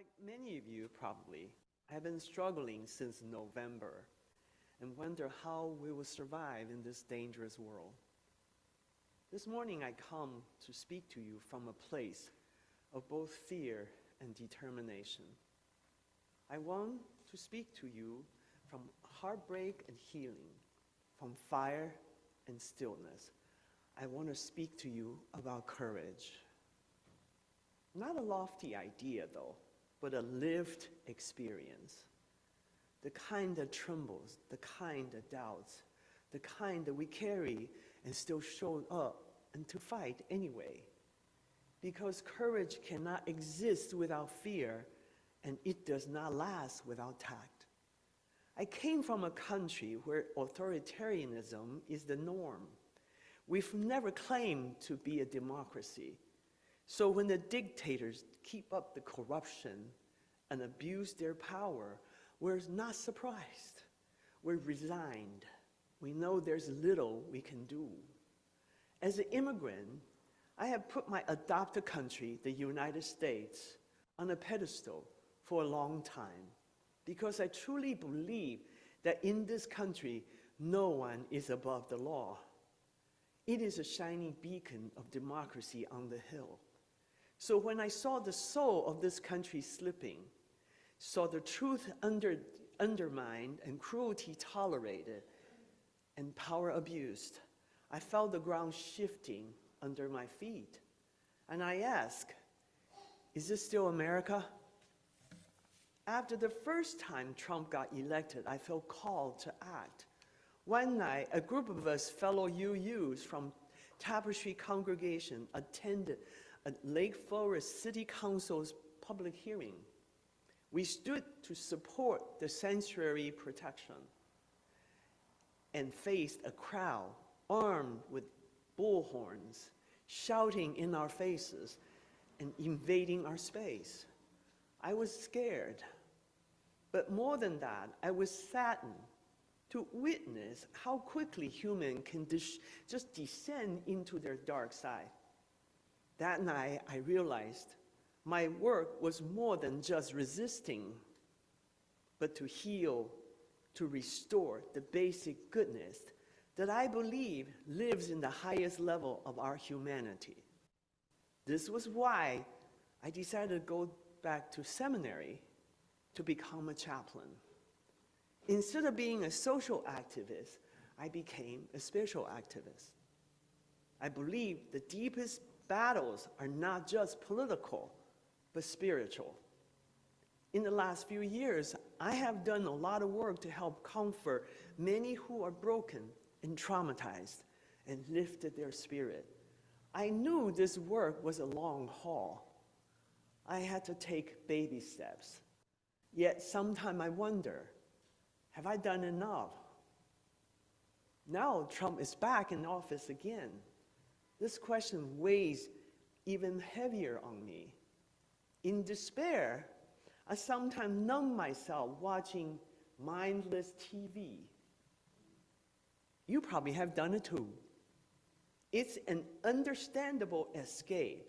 Like many of you probably, I've been struggling since November and wonder how we will survive in this dangerous world. This morning I come to speak to you from a place of both fear and determination. I want to speak to you from heartbreak and healing, from fire and stillness. I want to speak to you about courage. Not a lofty idea, though, but a lived experience. The kind that trembles, the kind that doubts, the kind that we carry and still show up and to fight anyway. Because courage cannot exist without fear, and it does not last without tact. I came from a country where authoritarianism is the norm. We've never claimed to be a democracy. So when the dictators keep up the corruption and abuse their power, we're not surprised. We're resigned. We know there's little we can do. As an immigrant, I have put my adopted country, the United States, on a pedestal for a long time because I truly believe that in this country, no one is above the law. It is a shining beacon of democracy on the hill. So when I saw the soul of this country slipping, saw the truth undermined and cruelty tolerated and power abused, I felt the ground shifting under my feet. And I asked, is this still America? After the first time Trump got elected, I felt called to act. One night, a group of us fellow UUs from Tapestry congregation attended a Lake Forest City Council's public hearing. We stood to support the sanctuary protection and faced a crowd armed with bullhorns, shouting in our faces and invading our space. I was scared, but more than that, I was saddened to witness how quickly humans can just descend into their dark side. That night, I realized my work was more than just resisting, but to heal, to restore the basic goodness that I believe lives in the highest level of our humanity. This was why I decided to go back to seminary to become a chaplain. Instead of being a social activist, I became a spiritual activist. I believe the deepest battles are not just political, but spiritual. In the last few years, I have done a lot of work to help comfort many who are broken and traumatized and lifted their spirit. I knew this work was a long haul. I had to take baby steps. Yet sometimes I wonder, have I done enough? Now Trump is back in office again. This question weighs even heavier on me. In despair, I sometimes numb myself watching mindless TV. You probably have done it too. It's an understandable escape,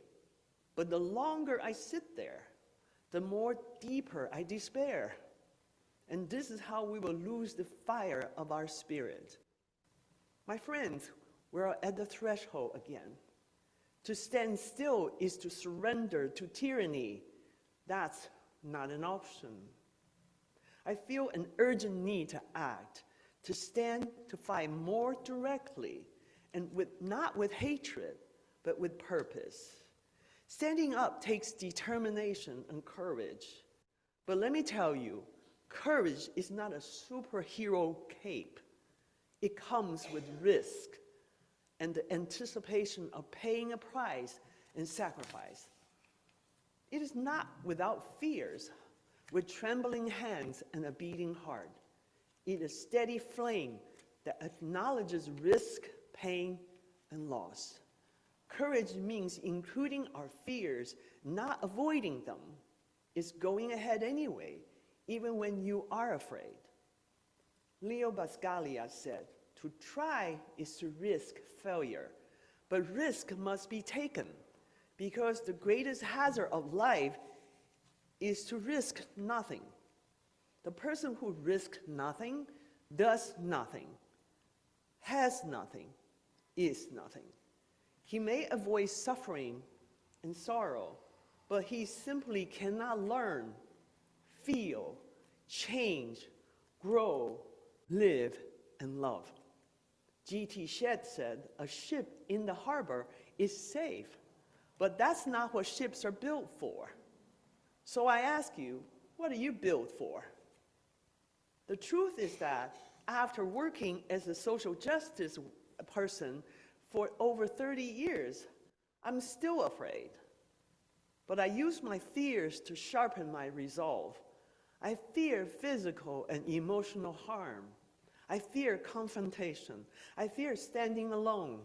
but the longer I sit there, the more deeper I despair. And this is how we will lose the fire of our spirit. My friends, we're at the threshold again. To stand still is to surrender to tyranny. That's not an option. I feel an urgent need to act, to stand to fight more directly, and not with hatred, but with purpose. Standing up takes determination and courage. But let me tell you, courage is not a superhero cape. It comes with risk and the anticipation of paying a price and sacrifice. It is not without fears, with trembling hands and a beating heart. It is a steady flame that acknowledges risk, pain, and loss. Courage means including our fears, not avoiding them. It's going ahead anyway, even when you are afraid. Leo Bascalia said, to try is to risk failure, but risk must be taken because the greatest hazard of life is to risk nothing. The person who risks nothing, does nothing, has nothing, is nothing. He may avoid suffering and sorrow, but he simply cannot learn, feel, change, grow, live, and love. G.T. Shedd said, a ship in the harbor is safe, but that's not what ships are built for. So I ask you, what are you built for? The truth is that after working as a social justice person for over 30 years, I'm still afraid. But I use my fears to sharpen my resolve. I fear physical and emotional harm. I fear confrontation. I fear standing alone.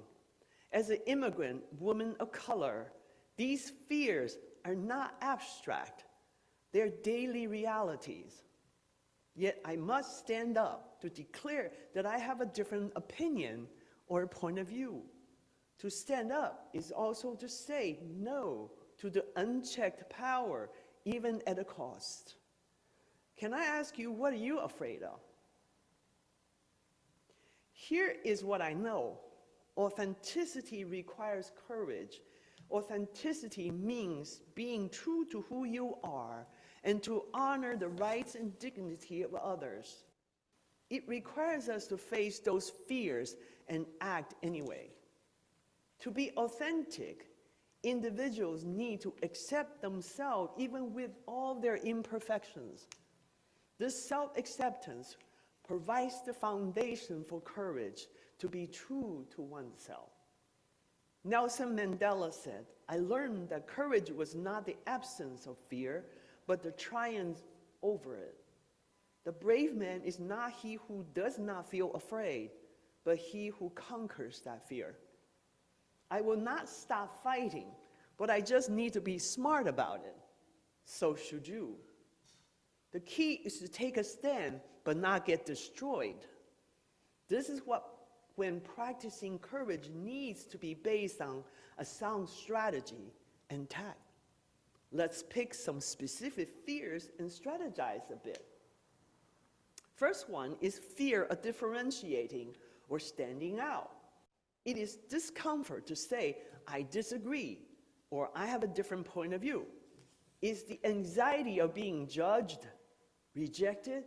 As an immigrant woman of color, these fears are not abstract. They're daily realities. Yet I must stand up to declare that I have a different opinion or a point of view. To stand up is also to say no to the unchecked power, even at a cost. Can I ask you, what are you afraid of? Here is what I know. Authenticity requires courage. Authenticity means being true to who you are and to honor the rights and dignity of others. It requires us to face those fears and act anyway. To be authentic, individuals need to accept themselves even with all their imperfections. This self-acceptance provides the foundation for courage to be true to oneself. Nelson Mandela said, I learned that courage was not the absence of fear, but the triumph over it. The brave man is not he who does not feel afraid, but he who conquers that fear. I will not stop fighting, but I just need to be smart about it. So should you. The key is to take a stand, but not get destroyed. This is when practicing courage needs to be based on a sound strategy and tact. Let's pick some specific fears and strategize a bit. First one is fear of differentiating or standing out. It is discomfort to say, I disagree, or I have a different point of view. It's the anxiety of being judged, rejected,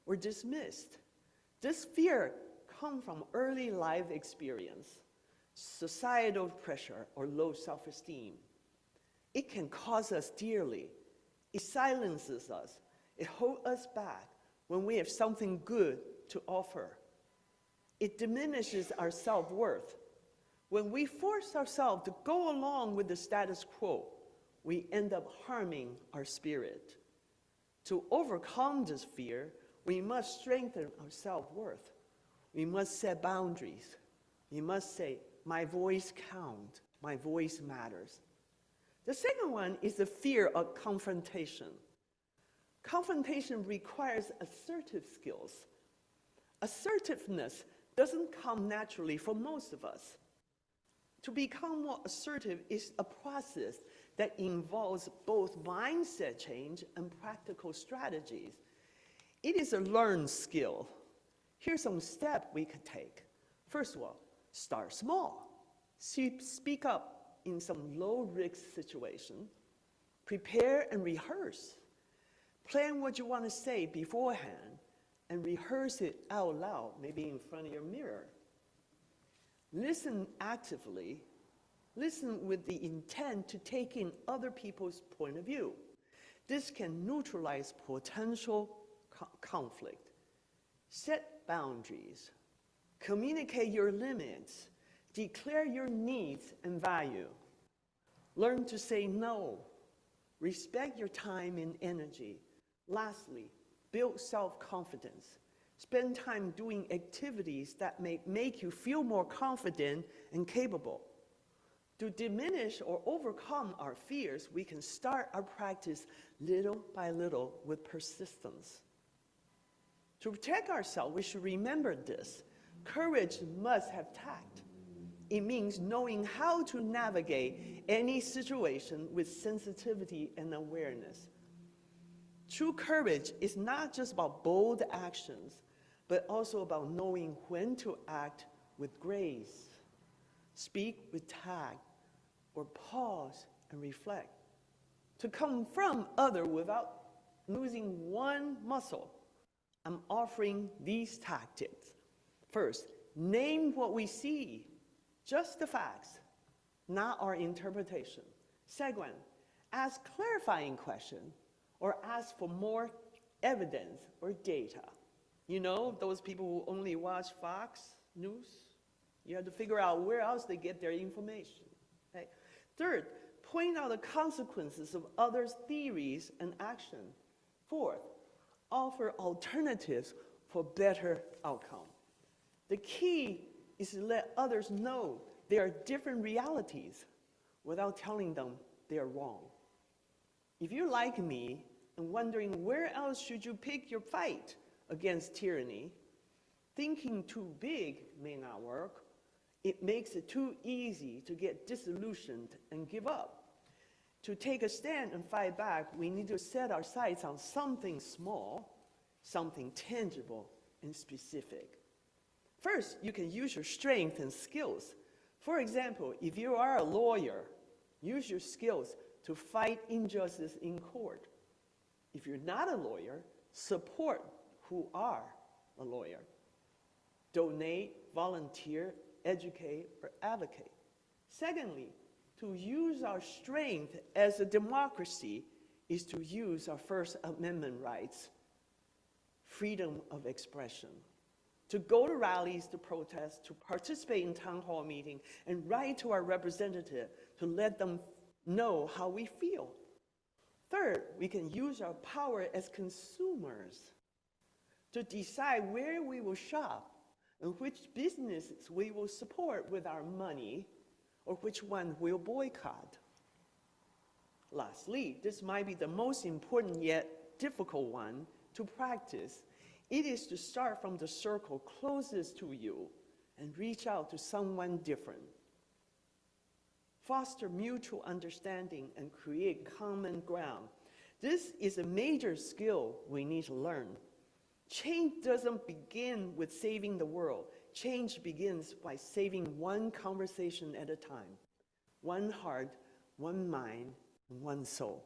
or dismissed. This fear comes from early life experience, societal pressure, or low self-esteem. It can cost us dearly. It silences us. It holds us back when we have something good to offer. It diminishes our self-worth. When we force ourselves to go along with the status quo, we end up harming our spirit. To overcome this fear, we must strengthen our self-worth. We must set boundaries. We must say, my voice counts, my voice matters. The second one is the fear of confrontation. Confrontation requires assertive skills. Assertiveness doesn't come naturally for most of us. To become more assertive is a process that involves both mindset change and practical strategies. It is a learned skill. Here's some steps we could take. First of all, start small. Speak up in some low-risk situation. Prepare and rehearse. Plan what you want to say beforehand and rehearse it out loud, maybe in front of your mirror. Listen actively. Listen with the intent to take in other people's point of view. This can neutralize potential conflict. Set boundaries. Communicate your limits. Declare your needs and value. Learn to say no. Respect your time and energy. Lastly, build self-confidence. Spend time doing activities that make you feel more confident and capable. To diminish or overcome our fears, we can start our practice little by little with persistence. To protect ourselves, we should remember this. Courage must have tact. It means knowing how to navigate any situation with sensitivity and awareness. True courage is not just about bold actions, but also about knowing when to act with grace, speak with tact, or pause and reflect. To confront others without losing one muscle, I'm offering these tactics. First, name what we see, just the facts, not our interpretation. Second, ask clarifying questions or ask for more evidence or data. You know, those people who only watch Fox News, you have to figure out where else they get their information. Okay? Third, point out the consequences of others' theories and action. Fourth, offer alternatives for better outcome. The key is to let others know there are different realities without telling them they are wrong. If you're like me and wondering where else should you pick your fight against tyranny, thinking too big may not work. It makes it too easy to get disillusioned and give up. To take a stand and fight back, we need to set our sights on something small, something tangible and specific. First, you can use your strength and skills. For example, if you are a lawyer, use your skills to fight injustice in court. If you're not a lawyer, support who are a lawyer. Donate, volunteer, educate, or advocate. Secondly, to use our strength as a democracy is to use our First Amendment rights, freedom of expression, to go to rallies, to protest, to participate in town hall meetings, and write to our representative to let them know how we feel. Third, we can use our power as consumers to decide where we will shop and which businesses we will support with our money or which one we'll boycott. Lastly, this might be the most important yet difficult one to practice. It is to start from the circle closest to you and reach out to someone different. Foster mutual understanding and create common ground. This is a major skill we need to learn. Change doesn't begin with saving the world. Change begins by saving one conversation at a time, one heart, one mind, and one soul.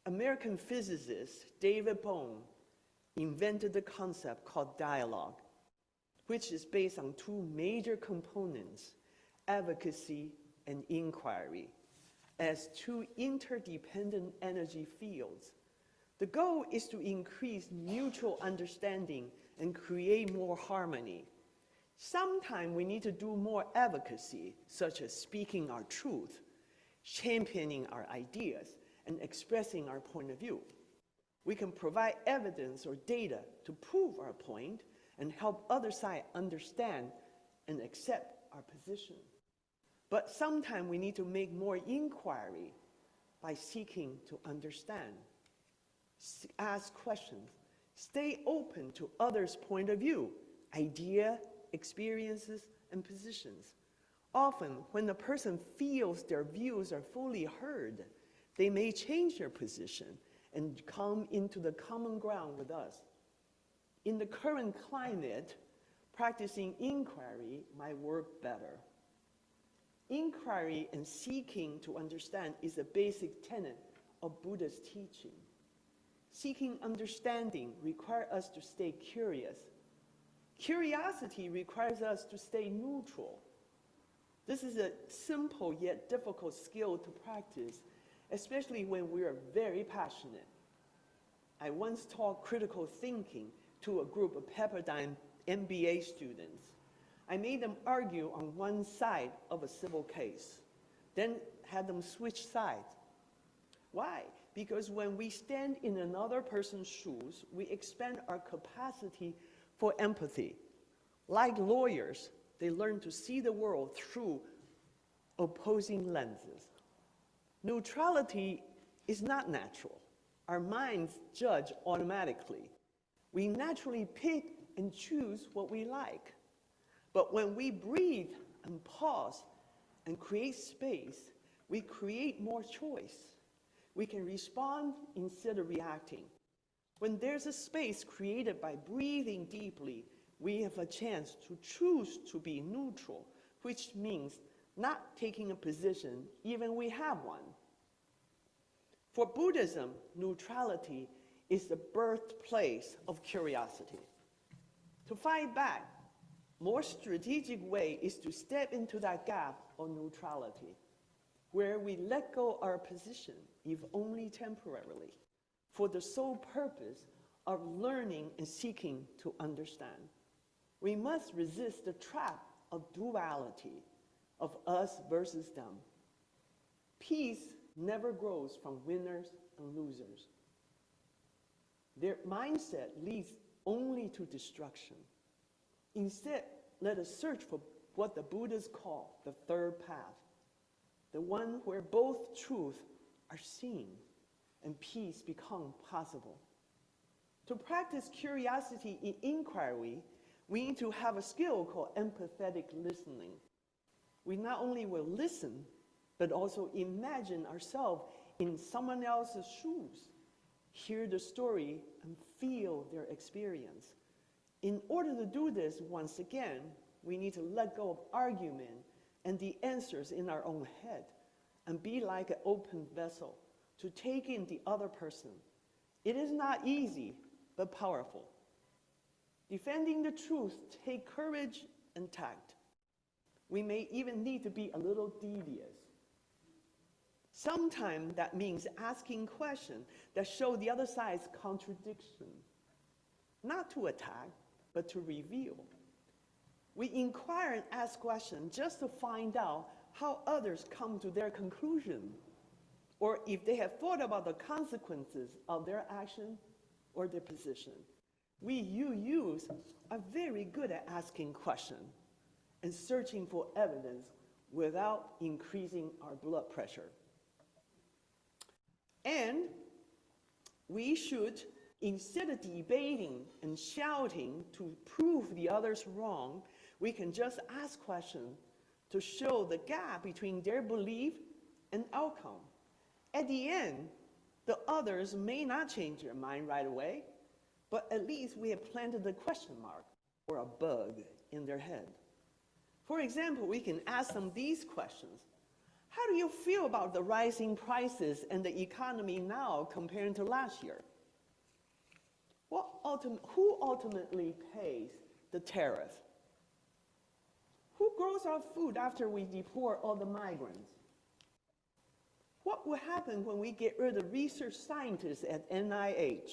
American physicist David Bohm invented the concept called dialogue, which is based on two major components, advocacy and inquiry, as two interdependent energy fields. The goal is to increase mutual understanding and create more harmony. Sometimes we need to do more advocacy, such as speaking our truth, championing our ideas, and expressing our point of view. We can provide evidence or data to prove our point and help other side understand and accept our position. But sometimes we need to make more inquiry by seeking to understand. Ask questions. Stay open to others' point of view, idea, experiences, and positions. Often, when the person feels their views are fully heard, they may change their position and come into the common ground with us. In the current climate, practicing inquiry might work better. Inquiry and seeking to understand is a basic tenet of Buddhist teaching. Seeking understanding requires us to stay curious. Curiosity requires us to stay neutral. This is a simple yet difficult skill to practice, especially when we are very passionate. I once taught critical thinking to a group of Pepperdine MBA students. I made them argue on one side of a civil case, then had them switch sides. Why? Because when we stand in another person's shoes, we expand our capacity for empathy. Like lawyers, they learn to see the world through opposing lenses. Neutrality is not natural. Our minds judge automatically. We naturally pick and choose what we like. But when we breathe and pause and create space, we create more choice. We can respond instead of reacting. When there's a space created by breathing deeply, we have a chance to choose to be neutral, which means not taking a position even we have one. For Buddhism, neutrality is the birthplace of curiosity. To fight back, more strategic way is to step into that gap of neutrality, where we let go our position, if only temporarily, for the sole purpose of learning and seeking to understand. We must resist the trap of duality, of us versus them. Peace never grows from winners and losers. Their mindset leads only to destruction. Instead, let us search for what the Buddhists call the third path, the one where both truths are seen and peace become possible. To practice curiosity in inquiry, we need to have a skill called empathetic listening. We not only will listen, but also imagine ourselves in someone else's shoes, hear the story, and feel their experience. In order to do this, once again, we need to let go of argument and the answers in our own head and be like an open vessel to take in the other person. It is not easy, but powerful. Defending the truth takes courage and tact. We may even need to be a little devious. Sometimes that means asking questions that show the other side's contradiction, not to attack, but to reveal. We inquire and ask questions just to find out how others come to their conclusion, or if they have thought about the consequences of their action or their position. We UUs are very good at asking questions and searching for evidence without increasing our blood pressure. And we should, instead of debating and shouting to prove the others wrong, we can just ask questions to show the gap between their belief and outcome. At the end, the others may not change their mind right away, but at least we have planted a question mark or a bug in their head. For example, we can ask them these questions. How do you feel about the rising prices and the economy now compared to last year? Who ultimately pays the tariff? Who grows our food after we deport all the migrants? What will happen when we get rid of research scientists at NIH?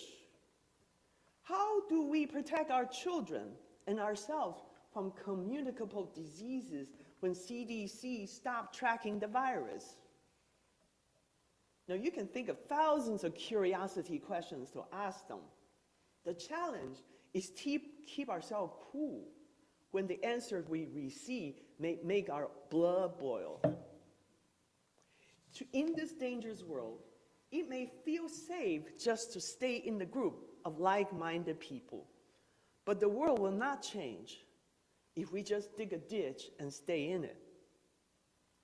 How do we protect our children and ourselves from communicable diseases when CDC stopped tracking the virus? Now, you can think of thousands of curiosity questions to ask them. The challenge is to keep ourselves cool when the answers we receive may make our blood boil. In this dangerous world, it may feel safe just to stay in the group of like-minded people, but the world will not change if we just dig a ditch and stay in it.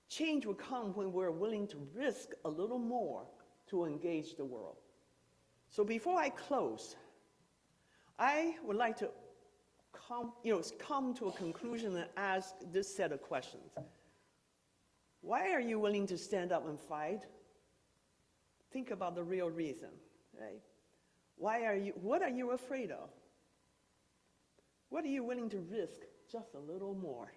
Change will come when we're willing to risk a little more to engage the world. So before I close, I would like to come to a conclusion and ask this set of questions. Why are you willing to stand up and fight? Think about the real reason, right? What are you afraid of? What are you willing to risk just a little more?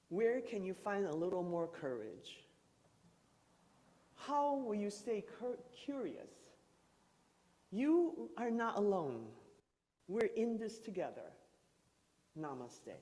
Where can you find a little more courage? How will you stay curious? You are not alone. We're in this together. Namaste.